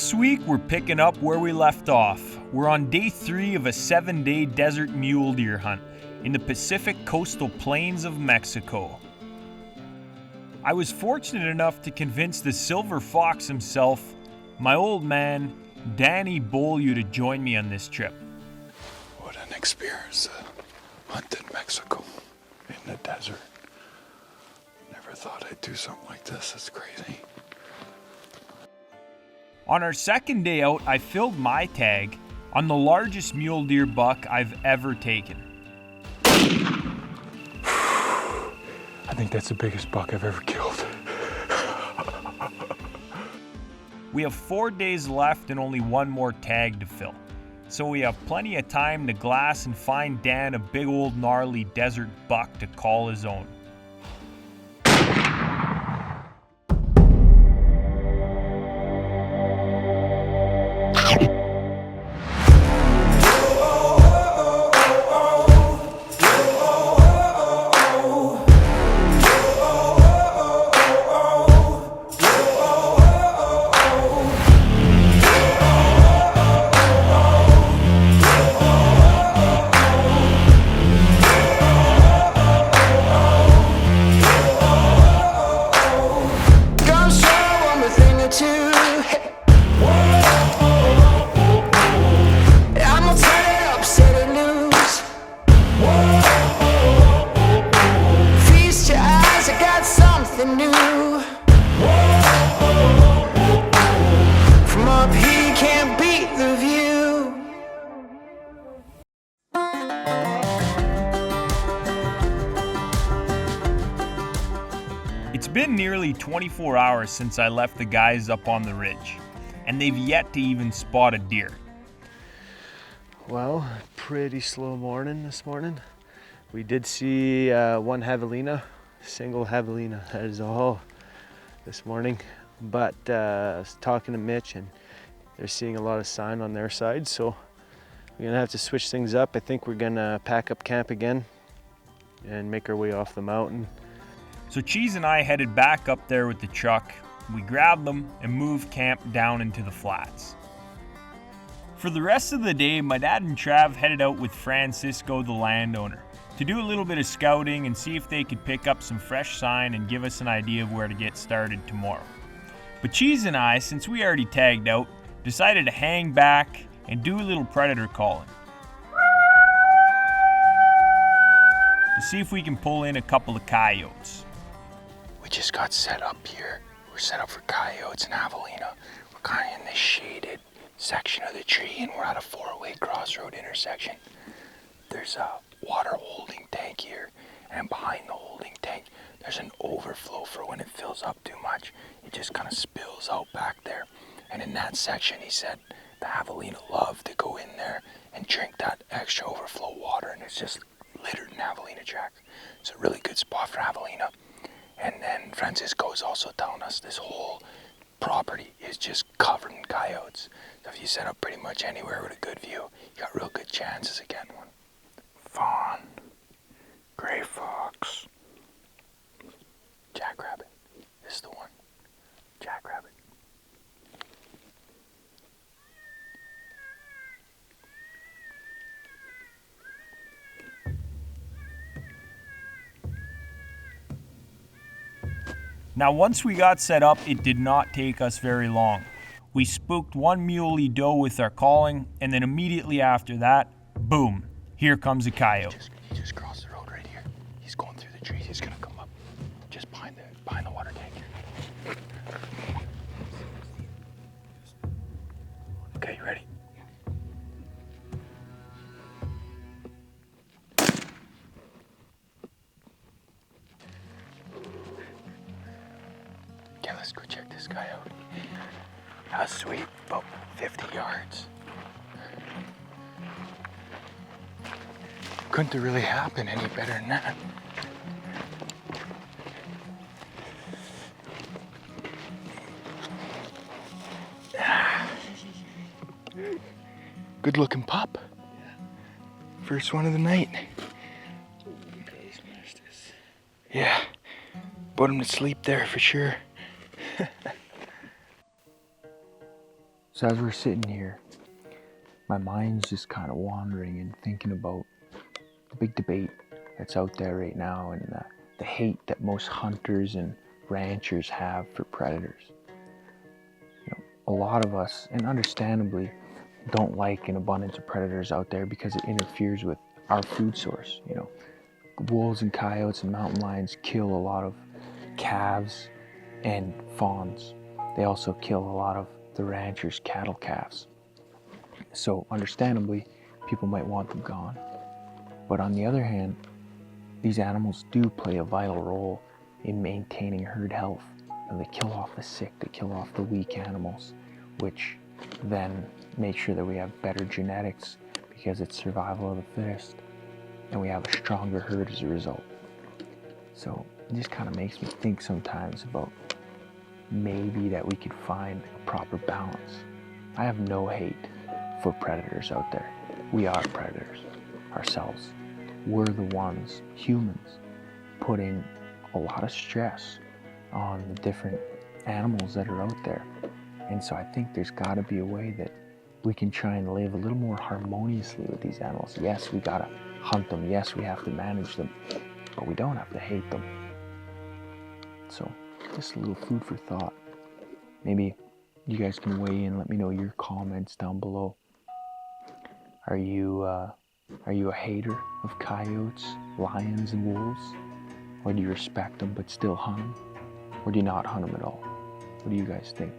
This week, we're picking up where we left off. We're on day 3 of a 7-day desert mule deer hunt in the Pacific coastal plains of Mexico. I was fortunate enough to convince the silver fox himself, my old man, Danny Beaulieu, to join me on this trip. What an experience to hunt in Mexico, in the desert. Never thought I'd do something like this. It's crazy. On our second day out, I filled my tag on the largest mule deer buck I've ever taken. I think that's the biggest buck I've ever killed. We have 4 days left and only one more tag to fill. So we have plenty of time to glass and find Dan a big old gnarly desert buck to call his own. It's been nearly 24 hours since I left the guys up on the ridge, and they've yet to even spot a deer. Well, pretty slow morning this morning. We did see one javelina, single javelina, that is all this morning. But I was talking to Mitch and they're seeing a lot of sign on their side, so we're gonna have to switch things up. I think we're gonna pack up camp again and make our way off the mountain. So Cheese and I headed back up there with the truck. We grabbed them and moved camp down into the flats. For the rest of the day, my dad and Trav headed out with Francisco, the landowner, to do a little bit of scouting and see if they could pick up some fresh sign and give us an idea of where to get started tomorrow. But Cheese and I, since we already tagged out, decided to hang back and do a little predator calling to see if we can pull in a couple of coyotes. We just got set up here. We're set up for coyotes and javelina. We're kind of in this shaded section of the tree, and we're at a 4-way crossroad intersection. There's a water holding tank here, and behind the holding tank, there's an overflow for when it fills up too much. It just kind of spills out back there. And in that section, he said, the javelina love to go in there and drink that extra overflow water, and it's just littered in javelina tracks. It's a really good spot for javelina. And then Francisco is also telling us this whole property is just covered in coyotes. So if you set up pretty much anywhere with a good view, you got real good chances of getting one. Fawn, gray fox, jackrabbit. This is the one. Jackrabbit. Now once we got set up, it did not take us very long. We spooked one muley doe with our calling, and then immediately after that, boom, here comes a coyote. He just crossed the road right here. He's going through the trees. He's gonna come up just behind the water tank here. Okay, you ready? Okay, let's go check this guy out. That's sweet, about 50 yards. Couldn't have really happened any better than that. Good looking pup. First one of the night. Yeah, put him to sleep there for sure. So as we're sitting here, my mind's just kind of wandering and thinking about the big debate that's out there right now, and the hate that most hunters and ranchers have for predators. You know, a lot of us, and understandably, don't like an abundance of predators out there because it interferes with our food source. You know, wolves and coyotes and mountain lions kill a lot of calves and fawns. They also kill a lot of the ranchers' cattle calves. So understandably, people might want them gone. But on the other hand, these animals do play a vital role in maintaining herd health. And they kill off the sick, they kill off the weak animals, which then make sure that we have better genetics because it's survival of the fittest, and we have a stronger herd as a result. So it just kind of makes me think sometimes about maybe that we could find a proper balance. I have no hate for predators out there. We are predators ourselves. We're the ones, humans, putting a lot of stress on the different animals that are out there. And so I think there's got to be a way that we can try and live a little more harmoniously with these animals. Yes, we got to hunt them. Yes, we have to manage them, but we don't have to hate them. So just a little food for thought. Maybe you guys can weigh in, let me know your comments down below. Are you a hater of coyotes, lions, and wolves? Or do you respect them but still hunt them? Or do you not hunt them at all? What do you guys think?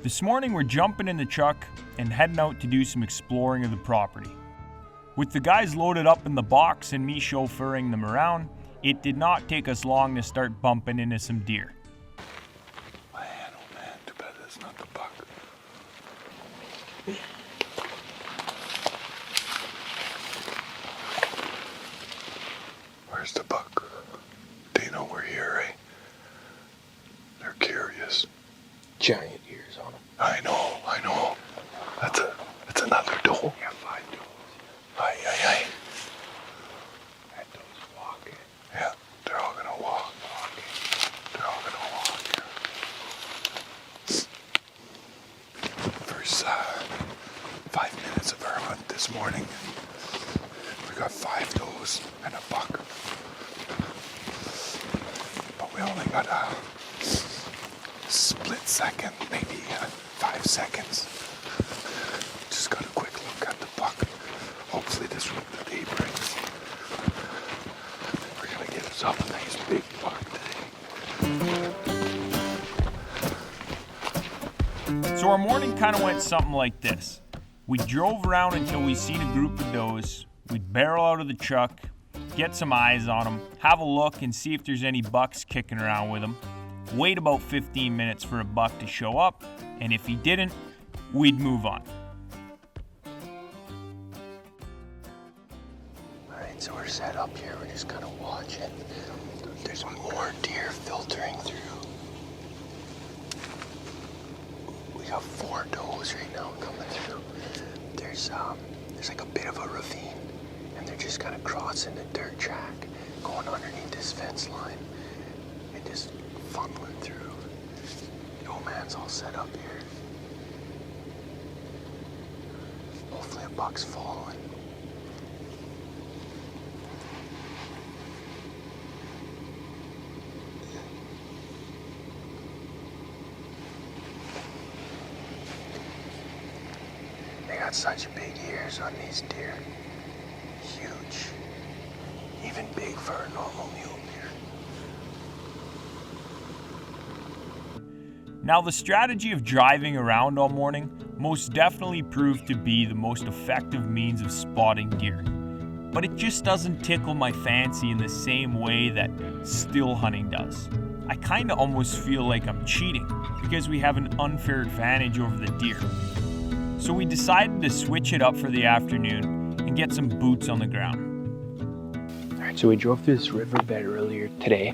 This morning we're jumping in the truck and heading out to do some exploring of the property. With the guys loaded up in the box and me chauffeuring them around, it did not take us long to start bumping into some deer. Man, oh man, too bad that's not the buck. Where's the buck? They know we're here, right? They're curious. Giant ears on them. I know. That's another doe. Yeah, 5 does. Aye. That doe's walking. Yeah, they're all gonna walk. They're all gonna walk. First 5 minutes of our hunt this morning. We got 5 does and a buck. But we only got a split second, maybe 5 seconds. Just got a quick look at the buck. Hopefully this one the day brings. We're gonna get us up a nice big buck today. So our morning kind of went something like this. We drove around until we seen a group of does. We'd barrel out of the truck, get some eyes on them, have a look and see if there's any bucks kicking around with them. Wait about 15 minutes for a buck to show up, and if he didn't, we'd move on. Alright, so we're set up here. We're just kind of watching. There's more deer filtering through. We got 4 does right now coming through. There's like a bit of a ravine, and they're just kind of crossing the dirt track, going underneath this fence line, and just funneling through. The old man's all set up here. Hopefully a buck's following. They got such big ears on these deer. Huge. Even big for a normal mule deer. Now the strategy of driving around all morning most definitely proved to be the most effective means of spotting deer. But it just doesn't tickle my fancy in the same way that still hunting does. I kinda almost feel like I'm cheating because we have an unfair advantage over the deer. So we decided to switch it up for the afternoon and get some boots on the ground. Alright, so we drove through this riverbed earlier today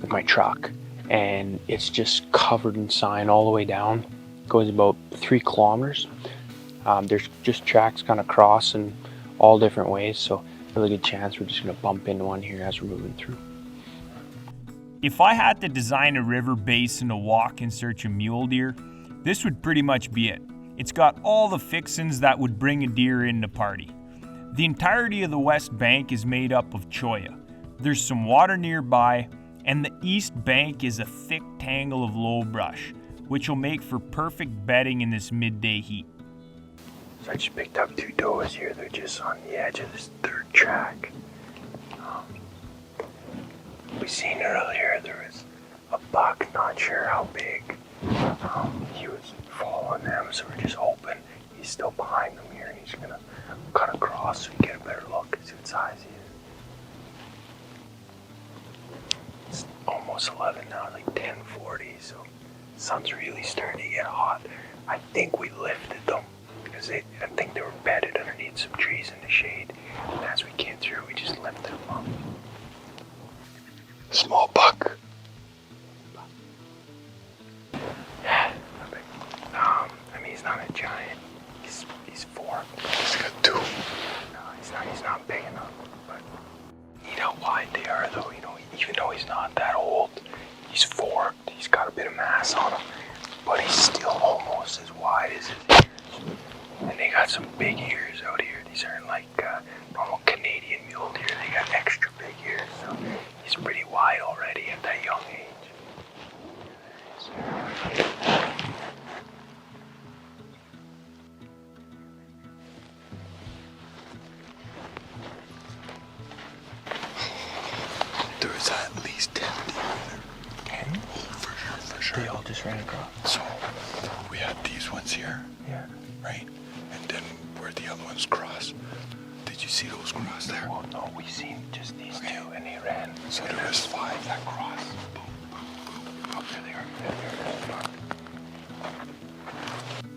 with my truck, and it's just covered in sign all the way down. Goes about 3 kilometers. There's just tracks kind of cross in all different ways, so really good chance we're just gonna bump into one here as we're moving through. If I had to design a river basin to walk in search of mule deer, this would pretty much be it. It's got all the fixins that would bring a deer in to party. The entirety of the west bank is made up of cholla. There's some water nearby, and the east bank is a thick tangle of low brush, which will make for perfect bedding in this midday heat. So I just picked up 2 does here. They're just on the edge of this 3rd track. We seen earlier there was a buck, not sure how big. He was following them, so we're just hoping he's still behind them here, and he's gonna cut across so we can get a better look and see what size he is. It's almost 11 now, like 10:40, so the sun's really starting to get hot. I think we lifted them because I think they were bedded underneath some trees in the shade, and as we came through, we just lifted them up. Small buck. I mean, he's not a giant. He's 4. He's got 2. No, he's not big enough. But you know how wide they are, though. You know, even though he's not that old, he's 4. He's got a bit of mass on him, but he's still almost as wide as his ears. And they got some big ears out here. These aren't like normal Canadian mule deer. They got extra big ears. So he's pretty wide already at that young age. There's at least 10 deer there. 10? Oh, for sure. They all just ran across. So we had these ones here, Yeah. right? And then where the other ones cross. Did you see those cross there? Well, no, we seen just these 2, and they ran. So there was 5 that crossed. Oh, there they are. There.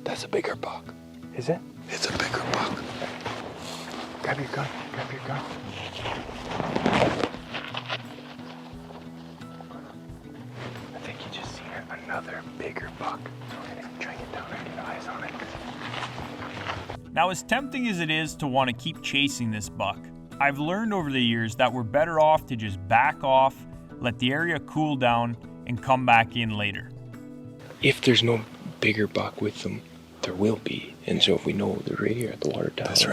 That's a bigger buck. Is it? It's a bigger buck. Grab your gun. I think you just seen another bigger buck. So we're gonna try and get down there and get eyes on it. Now, as tempting as it is to want to keep chasing this buck, I've learned over the years that we're better off to just back off, let the area cool down, and come back in later. If there's no bigger buck with them, there will be. And so if we know they're right here at the water tower, That's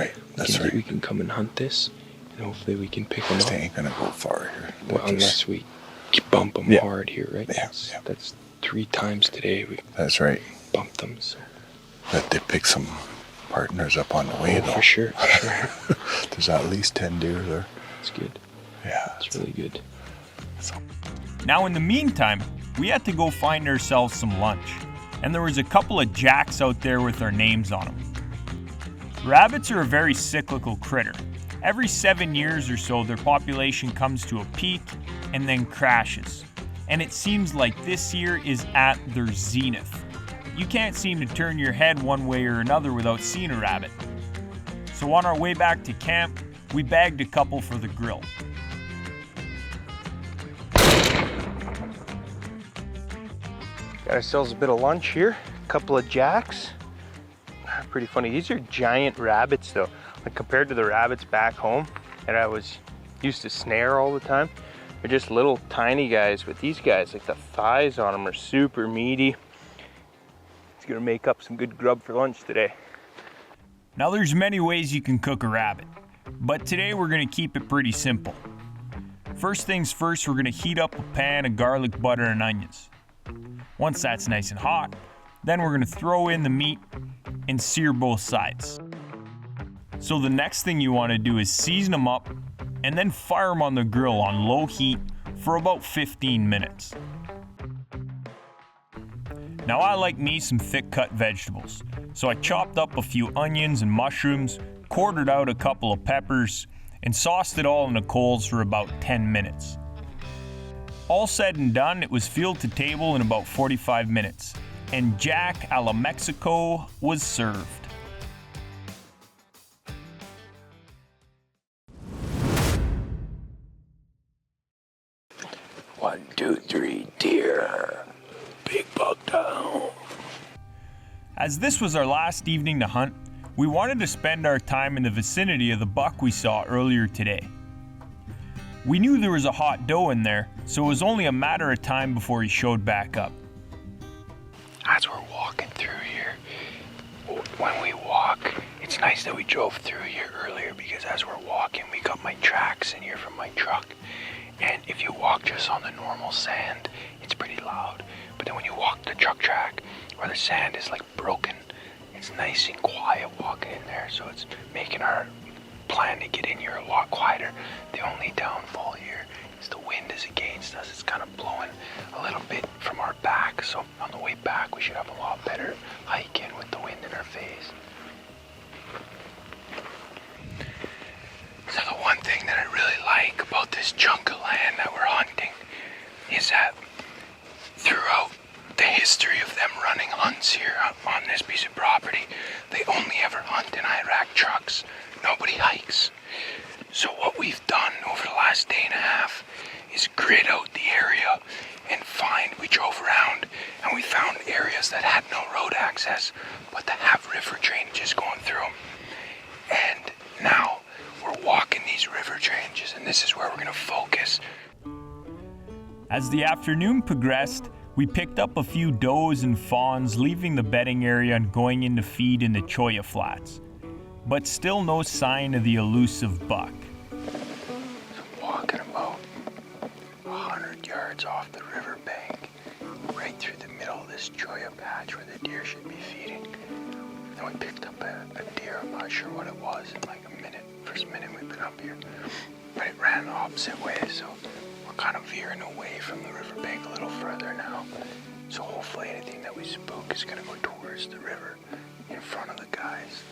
right. we can come and hunt this, and hopefully we can pick them They up. ain't gonna go far here. Well, unless we bump them hard here, right? Yeah, That's 3 times today we That's right. bumped them. So. But they pick some partners up on the way, though. For sure. There's at least 10 deer there. It's good. Yeah. It's really good. Now, in the meantime, we had to go find ourselves some lunch, and there was a couple of jacks out there with our names on them. Rabbits are a very cyclical critter. Every 7 years or so, their population comes to a peak and then crashes. And it seems like this year is at their zenith. You can't seem to turn your head one way or another without seeing a rabbit. So on our way back to camp, we bagged a couple for the grill. Got ourselves a bit of lunch here. A couple of jacks. Pretty funny. These are giant rabbits though. Like compared to the rabbits back home that I was used to snare all the time. They're just little tiny guys, but these guys, like the thighs on them are super meaty. It's gonna make up some good grub for lunch today. Now there's many ways you can cook a rabbit, but today we're gonna keep it pretty simple. First things first, we're gonna heat up a pan of garlic, butter, and onions. Once that's nice and hot, then we're gonna throw in the meat and sear both sides. So the next thing you wanna do is season them up and then fire them on the grill on low heat for about 15 minutes. Now I like me some thick cut vegetables, so I chopped up a few onions and mushrooms, quartered out a couple of peppers, and sauced it all in the coals for about 10 minutes. All said and done, it was filled to table in about 45 minutes, and Jack a la Mexico was served. One, two, three, deer. Big buck down. As this was our last evening to hunt, we wanted to spend our time in the vicinity of the buck we saw earlier today. We knew there was a hot doe in there, so it was only a matter of time before he showed back up. As we're walking through here, when we walk, it's nice that we drove through here earlier because as we're walking, we got my tracks in here from my truck. And if you walk just on the normal sand, it's pretty loud. But then when you walk the truck track, where the sand is like broken, it's nice and quiet walking in there. So it's making our plan to get in here a lot quieter. The only downfall here is the wind is against us. It's kind of blowing a little bit from our back. So on the way back, we should have a lot better hike in with the wind in our face. So the one thing that I really like about this chunk of land that we're hunting is that throughout the history of them running hunts here on this piece of property, they only ever hunt in Iraq trucks. Nobody hikes. So what we've done over the last day and a half is grid out the area and we drove around and we found areas that had no road access, but that have river drainages going through them. And now we're walking these river drainages, and this is where we're going to focus. As the afternoon progressed, we picked up a few does and fawns, leaving the bedding area and going in to feed in the Cholla Flats. But still no sign of the elusive buck. So I'm walking about 100 yards off the riverbank, right through the middle of this Cholla patch where the deer should be feeding. And we picked up a deer, I'm not sure what it was, in like a minute, first minute we've been up here. But it ran the opposite way, so we're kind of veering away from the riverbank a little further now. So hopefully anything that we spook is going to go towards the river in front of the guys.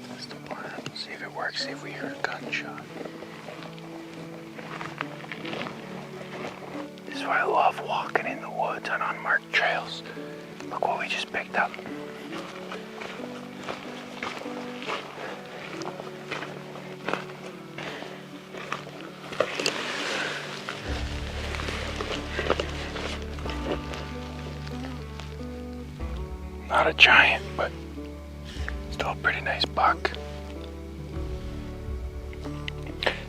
That's the plan. We'll see if it works, see if we hear a gunshot. This is why I love walking in the woods on unmarked trails. Look what we just picked up. Not a giant, but still a pretty nice buck.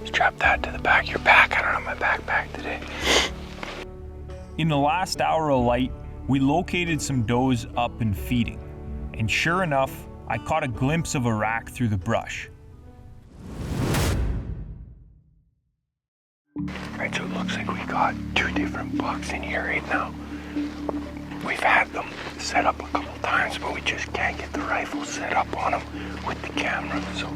Strap that to the back of your back. I don't have my backpack today. In the last hour of light, we located some does up and feeding, and sure enough, I caught a glimpse of a rack through the brush. Right, so it looks like we got two different bucks in here right now. We've had them set up a couple times, but we just can't get the rifle set up on them with the camera. So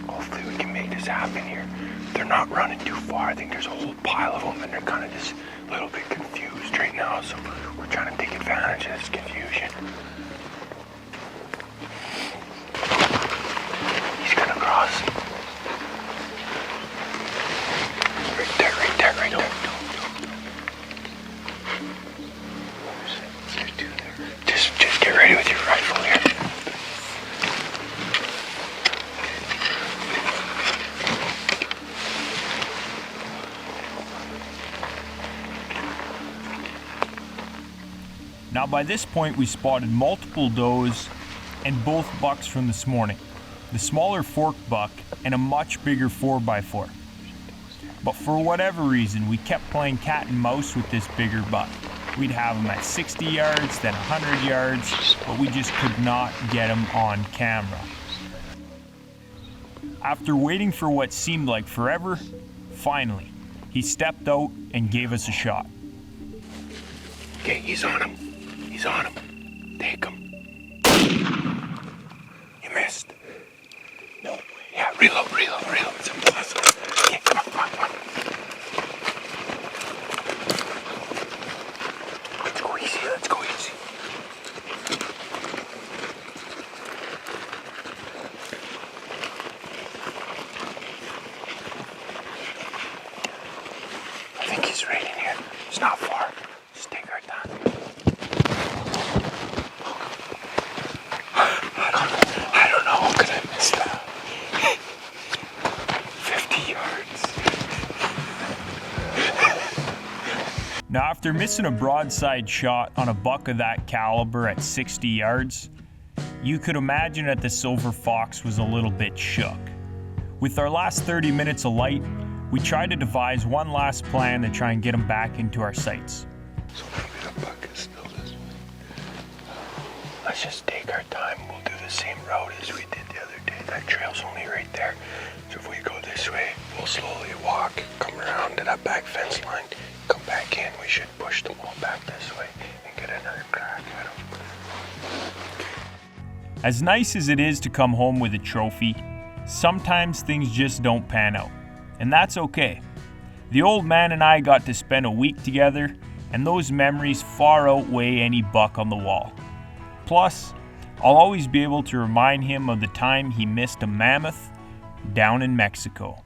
hopefully we can make this happen here. They're not running too far. I think there's a whole pile of them, and they're kind of just a little bit confused right now. So we're trying to take advantage of this confusion. He's gonna cross. Right there, right there, right there. Just get ready with your rifle here. Now by this point we spotted multiple does and both bucks from this morning. The smaller forked buck and a much bigger 4x4. But for whatever reason we kept playing cat and mouse with this bigger buck. We'd have him at 60 yards, then 100 yards, but we just could not get him on camera. After waiting for what seemed like forever, finally, he stepped out and gave us a shot. Okay, he's on him. He's on him. Take him. You missed. No. Yeah, reload. It's impossible. Okay, come on. Let's go easy. I think he's right in here. It's not far. Just take our time. I don't know. How could I miss that? 50 yards. Now, after missing a broadside shot on a buck of that caliber at 60 yards, you could imagine that the silver fox was a little bit shook. With our last 30 minutes of light, we tried to devise one last plan to try and get him back into our sights. So maybe the buck is still this way. Let's just take our time. We'll do the same route as we did the other day. That trail's only right there. So if we go this way, we'll slowly walk, come around to that back fence line, come back in. We should push them all back this way and get another crack at them. As nice as it is to come home with a trophy, sometimes things just don't pan out, and that's okay. The old man and I got to spend a week together, and those memories far outweigh any buck on the wall. Plus, I'll always be able to remind him of the time he missed a mammoth down in Mexico.